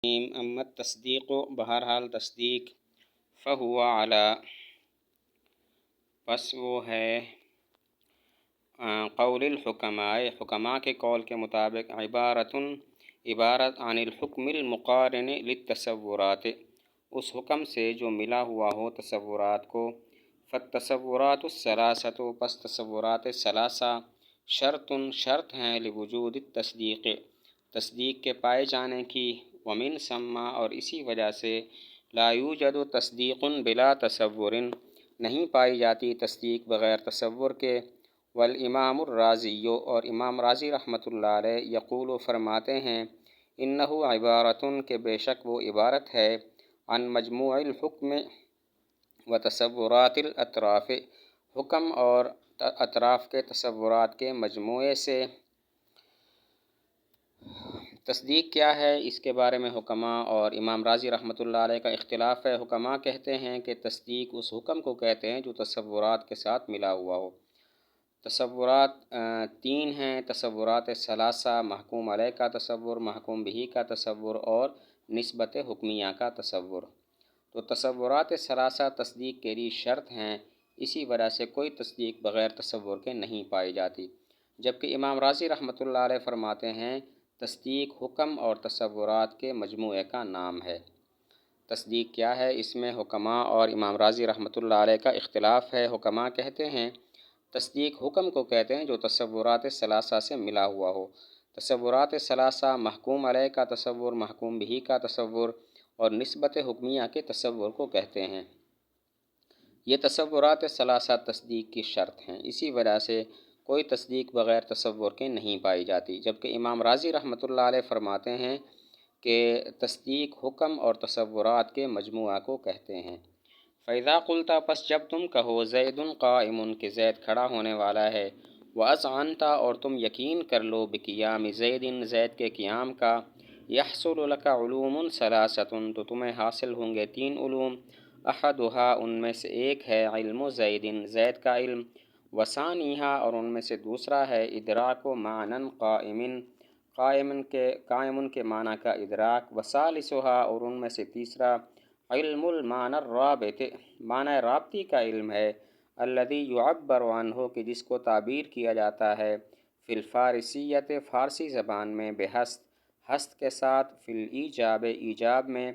اما التصدیق بہرحال تصدیق فہو علی پس وہ ہے قول الحکماء حکماء کے قول کے مطابق عبارت عن الحکم المقارن للتصورات اس حکم سے جو ملا ہوا ہو تصورات کو فالتصورات الثلاثۃ پس تصورات ثلاثہ شرط ہیں لوجود التصدیق تصدیق کے پائے جانے کی ومن ثم اور اسی وجہ سے لا یوجد تصدیق بلا تصور نہیں پائی جاتی تصدیق بغیر تصور کے والامام الرازی اور امام رازی رحمۃ اللہ علیہ یقول فرماتے ہیں انہ عبارتن کہ بے شک وہ عبارت ہے عن مجموع الحکم و تصورات الاطراف حکم اور اطراف کے تصورات کے مجموعے سے۔ تصدیق کیا ہے اس کے بارے میں حکماء اور امام رازی رحمۃ اللہ علیہ کا اختلاف ہے۔ حکماء کہتے ہیں کہ تصدیق اس حکم کو کہتے ہیں جو تصورات کے ساتھ ملا ہوا ہو۔ تصورات تین ہیں، تصورات ثلاثہ محکوم علیہ کا تصور، محکوم بہ کا تصور اور نسبت حکمیہ کا تصور۔ تو تصورات ثلاثہ تصدیق کے لیے شرط ہیں، اسی وجہ سے کوئی تصدیق بغیر تصور کے نہیں پائی جاتی۔ جبکہ امام رازی رحمۃ اللہ علیہ فرماتے ہیں تصدیق حکم اور تصورات کے مجموعے کا نام ہے۔ تصدیق کیا ہے اس میں حکماء اور امام رازی رحمۃ اللہ علیہ کا اختلاف ہے۔ حکماء کہتے ہیں تصدیق حکم کو کہتے ہیں جو تصورات ثلاثہ سے ملا ہوا ہو۔ تصورات ثلاثہ محکوم علیہ کا تصور، محکوم بہ کا تصور اور نسبت حکمیہ کے تصور کو کہتے ہیں۔ یہ تصورات ثلاثہ تصدیق کی شرط ہیں، اسی وجہ سے کوئی تصدیق بغیر تصور کے نہیں پائی جاتی۔ جبکہ امام رازی رحمۃ اللہ علیہ فرماتے ہیں کہ تصدیق حکم اور تصورات کے مجموعہ کو کہتے ہیں۔ فَإِذَا قُلْتَ پس جب تم کہو زید قائم کہ زید کھڑا ہونے والا ہے، وَأَذْعَنْتَ اور تم یقین کر لو بقیام زید زید کے قیام کا، يَحْصُلُ لَكَ عُلُومٌ ثَلَاثَةٌ تو تمہیں حاصل ہوں گے تین علوم، احدھا ان میں سے ایک ہے علم زید زید کا علم، وثانیہا اور ان میں سے دوسرا ہے ادراک معنی قائم کے معنی کا ادراک، وثالثھا اور ان میں سے تیسرا علم المعنی الرابط معنی رابطی کا علم ہے، الذی یعبر عنہ کہ جس کو تعبیر کیا جاتا ہے فی الفارسیت فارسی زبان میں بحست ہست کے ساتھ، فی الایجاب ایجاب میں،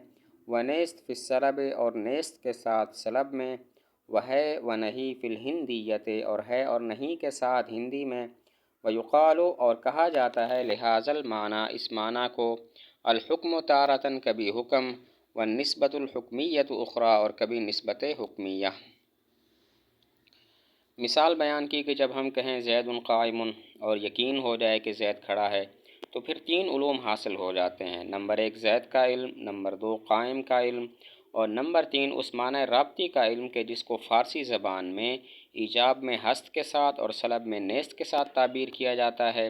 ونیست فی السلب اور نیست کے ساتھ سلب میں، وہے و نہیں فی الہندیت اور ہے اور نہیں کے ساتھ ہندی میں، ویقال اور کہا جاتا ہے لہذا المعنی اس معنی کو الحکم تارتاً کبھی حکم، والنسبۃ الحکمیۃ اخری اور کبھی نسبت حکمیہ۔ مثال بیان کی کہ جب ہم کہیں زید قائم اور یقین ہو جائے کہ زید کھڑا ہے تو پھر تین علوم حاصل ہو جاتے ہیں، نمبر ایک زید کا علم، نمبر دو قائم کا علم اور نمبر تین اس معنی رابطی کا علم کہ جس کو فارسی زبان میں ایجاب میں ہست کے ساتھ اور سلب میں نیست کے ساتھ تعبیر کیا جاتا ہے،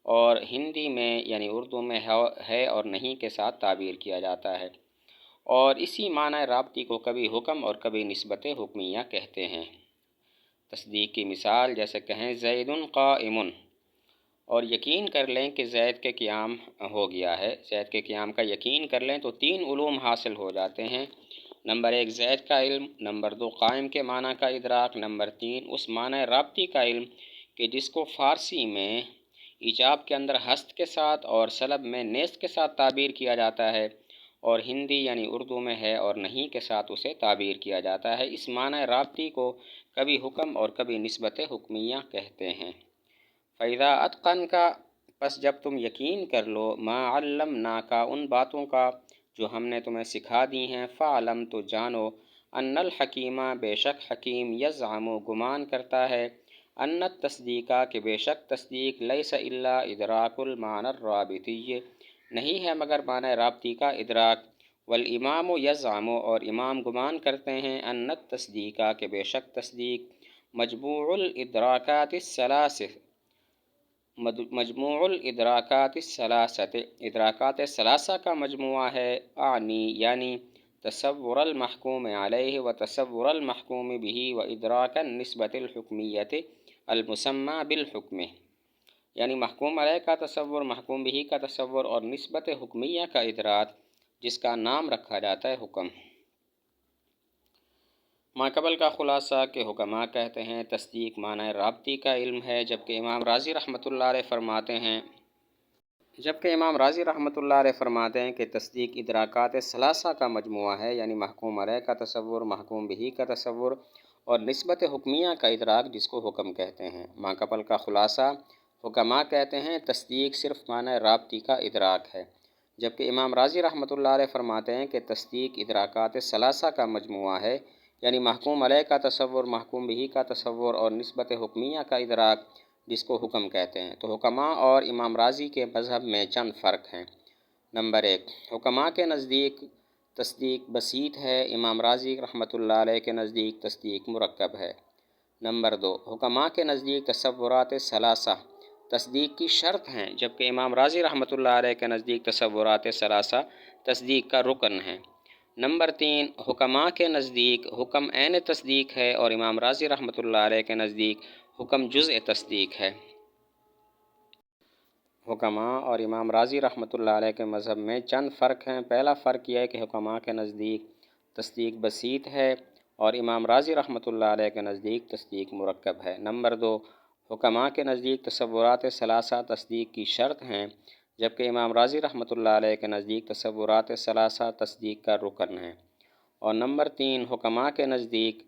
اور ہندی میں یعنی اردو میں ہے اور نہیں کے ساتھ تعبیر کیا جاتا ہے، اور اسی معنی رابطی کو کبھی حکم اور کبھی نسبت حکمیہ کہتے ہیں۔ تصدیق کی مثال جیسے کہیں زید قائم اور یقین کر لیں کہ زید کے قیام ہو گیا ہے، زید کے قیام کا یقین کر لیں تو تین علوم حاصل ہو جاتے ہیں، نمبر ایک زید کا علم، نمبر دو قائم کے معنی کا ادراک، نمبر تین اس معنی رابطی کا علم کہ جس کو فارسی میں ایجاب کے اندر ہست کے ساتھ اور سلب میں نیست کے ساتھ تعبیر کیا جاتا ہے، اور ہندی یعنی اردو میں ہے اور نہیں کے ساتھ اسے تعبیر کیا جاتا ہے۔ اس معنی رابطی کو کبھی حکم اور کبھی نسبت حکمیہ کہتے ہیں۔ فَإِذَا أَتْقَنْتَ پس جب تم یقین کر لو ما علمناک ان باتوں کا جو ہم نے تمہیں سکھا دی ہیں، فَعْلَمْ تو جانو ان الحکیم بے شک حکیم یزعم گمان کرتا ہے، ان التصدیق کہ بے شک تصدیق لیس الا ادراک المعنی الرابطی نہیں ہے مگر معنی رابطی کا ادراک، والامام یزعم اور امام گمان کرتے ہیں ان التصدیق کہ بے شک تصدیق مجموع الادراکات الثلاثہ ادراکات ثلاثہ کا مجموعہ ہے، اعنی یعنی تصور المحکوم علیہ و تصور المحکوم بہ و ادراک النسبۃ الحکمیۃ المسمى بالحکم، یعنی محکوم علیہ کا تصور، محکوم بہ کا تصور اور نسبت حکمیہ کا ادراک جس کا نام رکھا جاتا ہے حکم۔ ماقبل کا خلاصہ کہ حکماء کہتے ہیں تصدیق معنی رابطی کا علم ہے، جبکہ امام رازی رحمۃ اللہ علیہ فرماتے ہیں کہ تصدیق ادراکات ثلاثہ کا مجموعہ ہے، یعنی محکوم علیہ کا تصور، محکوم بہ کا تصور اور نسبت حکمیہ کا ادراک، جس کو حکم کہتے ہیں۔ ماقبل کا خلاصہ حکماء کہتے ہیں تصدیق صرف معنی رابطی کا ادراک ہے، جبکہ امام رازی رحمۃ اللہ علیہ فرماتے ہیں کہ تصدیق ادراکات ثلاثہ کا مجموعہ ہے، یعنی محکوم علیہ کا تصور، محکوم بہ کا تصور اور نسبت حکمیہ کا ادراک، جس کو حکم کہتے ہیں۔ تو حکماء اور امام رازی کے مذہب میں چند فرق ہیں۔ نمبر 1، حکماء کے نزدیک تصدیق بسیط ہے، امام رازی رحمۃ اللہ علیہ کے نزدیک تصدیق مرکب ہے۔ نمبر 2، حکماء کے نزدیک تصورات ثلاثہ تصدیق کی شرط ہیں، جبکہ امام رازی رحمۃ اللہ علیہ کے نزدیک تصورات ثلاثہ تصدیق کا رکن ہے۔ نمبر 3، حکماء کے نزدیک حکم عین تصدیق ہے اور امام رازی رحمۃ اللہ علیہ کے نزدیک حکم جزء تصدیق ہے۔ حکماء اور امام رازی رحمۃ اللہ علیہ کے مذہب میں چند فرق ہیں۔ پہلا فرق یہ ہے کہ حکماء کے نزدیک تصدیق بسیط ہے اور امام رازی رحمۃ اللہ علیہ کے نزدیک تصدیق مرکب ہے۔ نمبر 2، حکماء کے نزدیک تصورات ثلاثہ تصدیق کی شرط ہیں، جبکہ امام رازی رحمۃ اللہ علیہ کے نزدیک تصورات ثلاثہ تصدیق کا رکن ہے۔ اور نمبر 3، حکماء کے نزدیک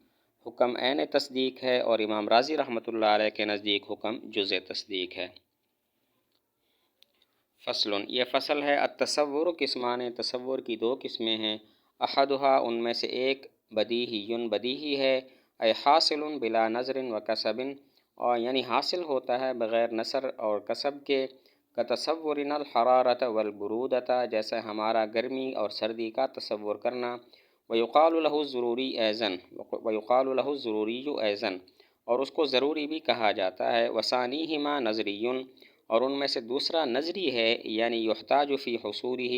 حکم عین تصدیق ہے اور امام رازی رحمۃ اللہ علیہ کے نزدیک حکم جزء تصدیق ہے۔ فصل، یہ فصل ہے التصور قسمان، تصور کی دو قسمیں ہیں۔ احدھا، ان میں سے ایک بدیہی بدیہی ہے، اے حاصل بلا نظر و کسب، اور یعنی حاصل ہوتا ہے بغیر نظر اور کسب کے، کتصورنا الحرارۃ والبرودۃ، جیسے ہمارا گرمی اور سردی کا تصور کرنا، ویقال لہ الضروری ایضاً، ویقال لہ الضروری ایضاً، اور اس کو ضروری بھی کہا جاتا ہے۔ وثانیہما نظری، اور ان میں سے دوسرا نظری ہے، یعنی یحتاج فی حصولہ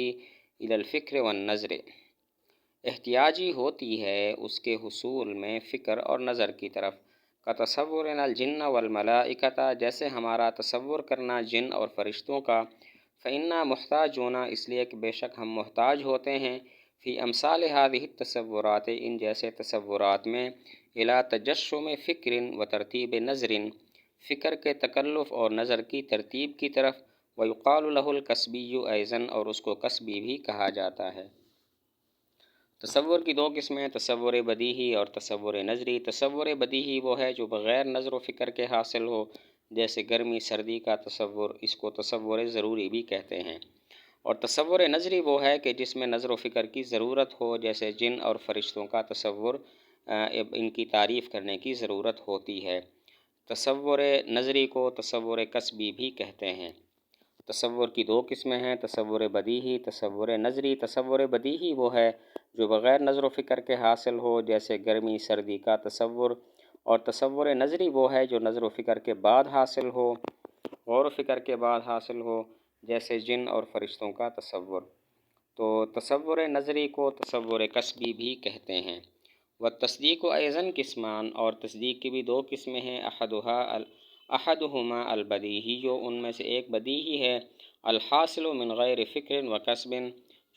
الی الفکر والنظر، احتیاجی ہوتی ہے اس کے حصول میں فکر اور نظر کی طرف۔ کتصورنا الجن والملائکۃ، جیسے ہمارا تصور کرنا جن اور فرشتوں کا۔ فإنا محتاجون، اس لیے کہ بے شک ہم محتاج ہوتے ہیں، فی امثال هذه التصورات، ان جیسے تصورات میں، الی تجشم فکر و ترتیب نظر، فکر کے تکلف اور نظر کی ترتیب کی طرف۔ ویقال لہ الکسبی ایضاً، اور اس کو کسبی بھی کہا جاتا ہے۔ تصور کی دو قسمیں، تصور بدیہی اور تصور نظری۔ تصور بدیہی وہ ہے جو بغیر نظر و فکر کے حاصل ہو، جیسے گرمی سردی کا تصور، اس کو تصور ضروری بھی کہتے ہیں۔ اور تصور نظری وہ ہے کہ جس میں نظر و فکر کی ضرورت ہو، جیسے جن اور فرشتوں کا تصور، ان کی تعریف کرنے کی ضرورت ہوتی ہے۔ تصور نظری کو تصور کسبی بھی کہتے ہیں۔ تصور کی دو قسمیں ہیں، تصور بدیہی، تصور نظری۔ تصور بدیہی وہ ہے جو بغیر نظر و فکر کے حاصل ہو، جیسے گرمی سردی کا تصور، اور تصور نظری وہ ہے جو نظر و فکر کے بعد حاصل ہو، غور و فکر کے بعد حاصل ہو، جیسے جن اور فرشتوں کا تصور۔ تو تصور نظری کو تصور کسبی بھی کہتے ہیں۔ والتصدیق ایضاً قسمان، اور تصدیق کی بھی دو قسمیں ہیں۔ احدہما البدیہی، ان میں سے ایک بدیہی ہے، الحاصل من غیر فکر و کسب،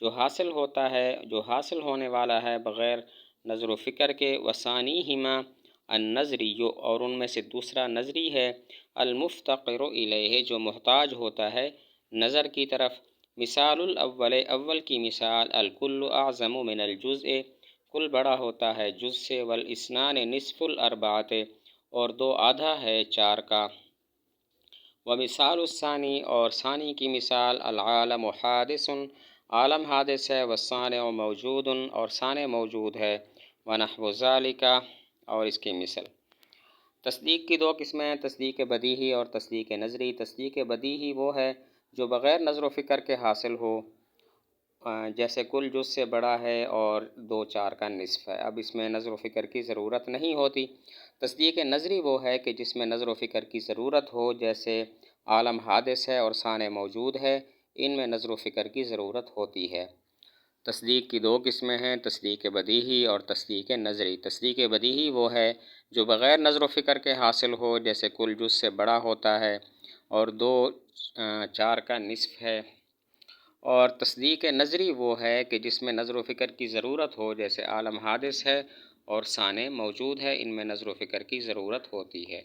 جو حاصل ہوتا ہے، جو حاصل ہونے والا ہے بغیر نظر و فکر کے۔ وثانیہما النظری، اور ان میں سے دوسرا نظری ہے، المفتقر الیہ، جو محتاج ہوتا ہے نظر کی طرف۔ مثال الاول، اول کی مثال، الکل اعظم من الجزء، کل بڑا ہوتا ہے جز سے، والاثنان نصف الاربعۃ، اور دو آدھا ہے چار کا۔ ومثال الثانی، اور ثانی کی مثال، العالم حادث، عالم حادث ہے، والصانع موجود، اور صانع موجود ہے، ونحو ذالک، اور اس کی مثل۔ تصدیق کی دو قسمیں، تصدیق بدیہی اور تصدیق نظری۔ تصدیق بدیہی وہ ہے جو بغیر نظر و فکر کے حاصل ہو، جیسے کل جز سے بڑا ہے اور دو چار کا نصف ہے، اب اس میں نظر و فکر کی ضرورت نہیں ہوتی۔ تصدیق نظری وہ ہے کہ جس میں نظر و فکر کی ضرورت ہو، جیسے عالم حادث ہے اور صانع موجود ہے، ان میں نظر و فکر کی ضرورت ہوتی ہے۔ تصدیق کی دو قسمیں ہیں، تصدیق بدیہی اور تصدیق نظری۔ تصدیق بدیہی وہ ہے جو بغیر نظر و فکر کے حاصل ہو، جیسے کل جز سے بڑا ہوتا ہے اور دو چار کا نصف ہے، اور تصدیق نظری وہ ہے کہ جس میں نظر و فکر کی ضرورت ہو، جیسے عالم حادث ہے اور سانع موجود ہے، ان میں نظر و فکر کی ضرورت ہوتی ہے۔